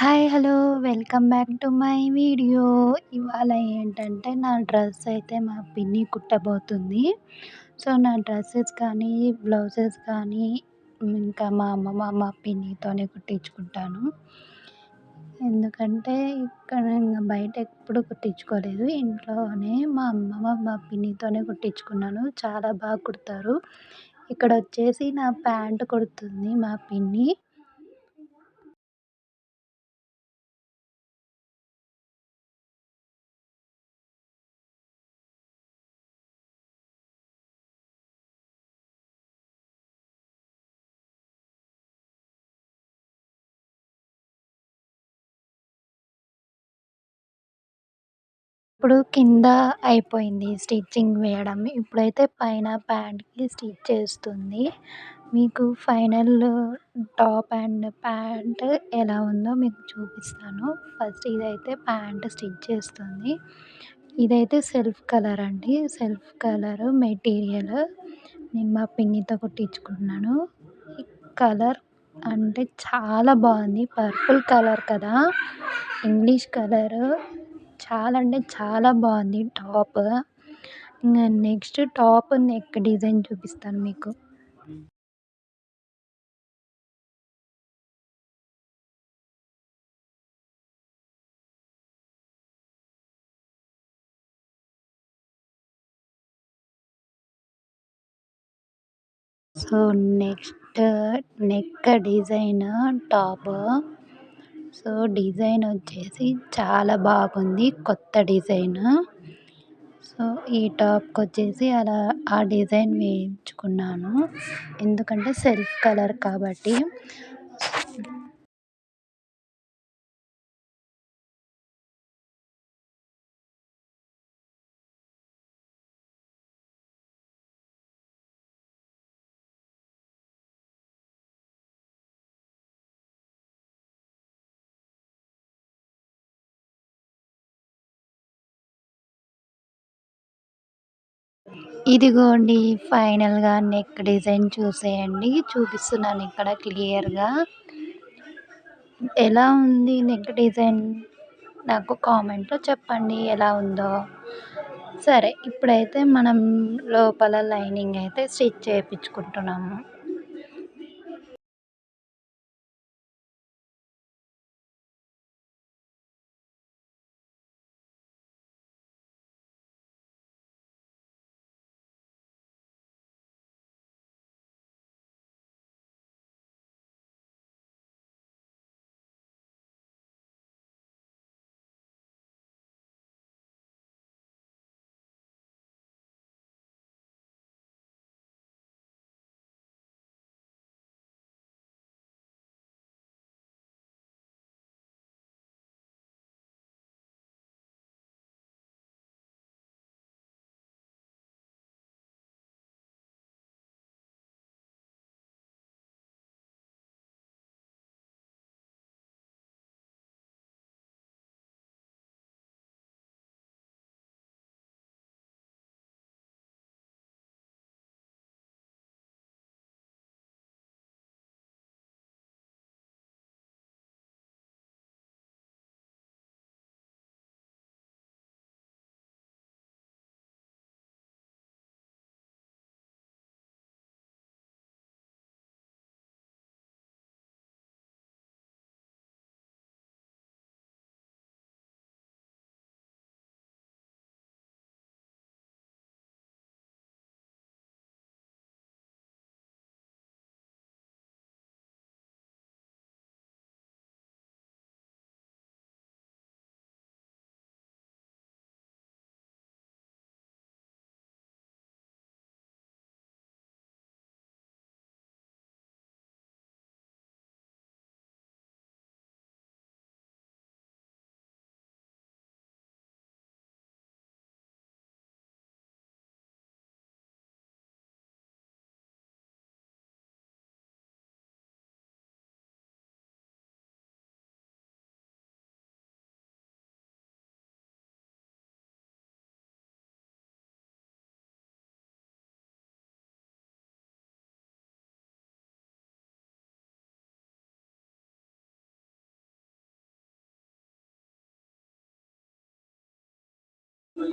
Hi! Hello! Welcome back to my video. ఇవాళ ఏంటంటే, నా డ్రెస్ అయితే మా పిన్ని కుట్టబోతుంది. సో, నా డ్రెసెస్ కానీ, బ్లౌజెస్ కానీ ఇంకా మా అమ్మమ్మ, మా పిన్నితోనే కుట్టించుకుంటాను. ఎందుకంటే, ఇక్కడ బయట ఎప్పుడు కుట్టించుకోలేదు. ఇంట్లోనే మా అమ్మమ్మ, మా పిన్నితోనే కుట్టించుకున్నాను. చాలా బాగా కుడతారు. ఇక్కడొచ్చేసి నా ప్యాంట్ కుడుతుంది మా పిన్ని. ఇప్పుడు కింద అయిపోయింది స్టిచ్చింగ్ వేయడం. ఇప్పుడైతే పైన ప్యాంట్‌కి స్టిచ్ చేస్తుంది. మీకు ఫైనల్ టాప్ అండ్ ప్యాంట్ ఎలా ఉందో మీకు చూపిస్తాను. ఫస్ట్ ఇదైతే ప్యాంట్ స్టిచ్ చేస్తుంది. ఇదైతే సెల్ఫ్ కలర్ అండి. సెల్ఫ్ కలర్ మెటీరియల్ నేను మా పిన్నితో కుట్టించుకున్నాను. ఈ కలర్ అంటే చాలా బాగుంది. పర్పుల్ కలర్ కదా! ఇంగ్లీష్ కలరు చాలా అంటే చాలా బాగుంది టాప్. ఇంగ నెక్స్ట్ టాప్ నెక్ డిజైన్ చూపిస్తాను మీకు. So, next neck design top. So, design వచ్చేసి చాలా బాగుంది. కొత్త డిజైన్. సో, ఈ టాప్‌కొచ్చేసి అలా ఆ డిజైన్ వేయించుకున్నాను. ఎందుకంటే సెల్ఫ్ కలర్ కాబట్టి. ఇదిగోండి ఫైనల్‌గా నెక్ డిజైన్ చూసేయండి. చూపిస్తున్నాను ఇక్కడ క్లియర్‌గా. ఎలా ఉంది నెక్ డిజైన్? నాకు కామెంట్‌లో చెప్పండి ఎలా ఉందో. సరే, ఇప్పుడైతే మనం లోపల లైనింగ్ అయితే స్టిచ్ చేపించుకుంటున్నాము.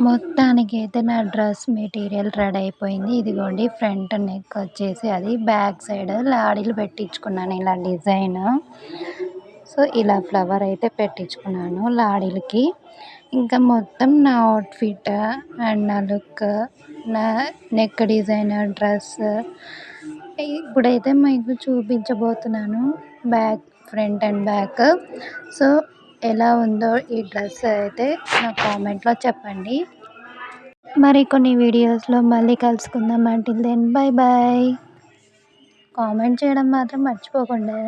మొత్తానికైతే నా డ్రెస్ మెటీరియల్ రెడీ అయిపోయింది. ఇదిగోండి ఫ్రంట్ నెక్ వచ్చేసి అది బ్యాక్ సైడ్ లాడీలు పెట్టించుకున్నాను ఇలా డిజైన్. సో, ఇలా ఫ్లవర్ అయితే పెట్టించుకున్నాను లాడీలకి. ఇంకా మొత్తం నా అవుట్‌ఫిట్ అండ్ నా లుక్, నా నెక్ డిజైన్, డ్రెస్ ఇప్పుడైతే మీకు చూపించబోతున్నాను. Front and back. సో, ఎలా ఉందో ఈ డ్రెస్ అయితే నా కామెంట్‌లో చెప్పండి. మరికొన్ని వీడియోస్‌లో మళ్ళీ కలుసుకుందాం. Until then bye bye. Comment చేయడం మాత్రం మర్చిపోకండి.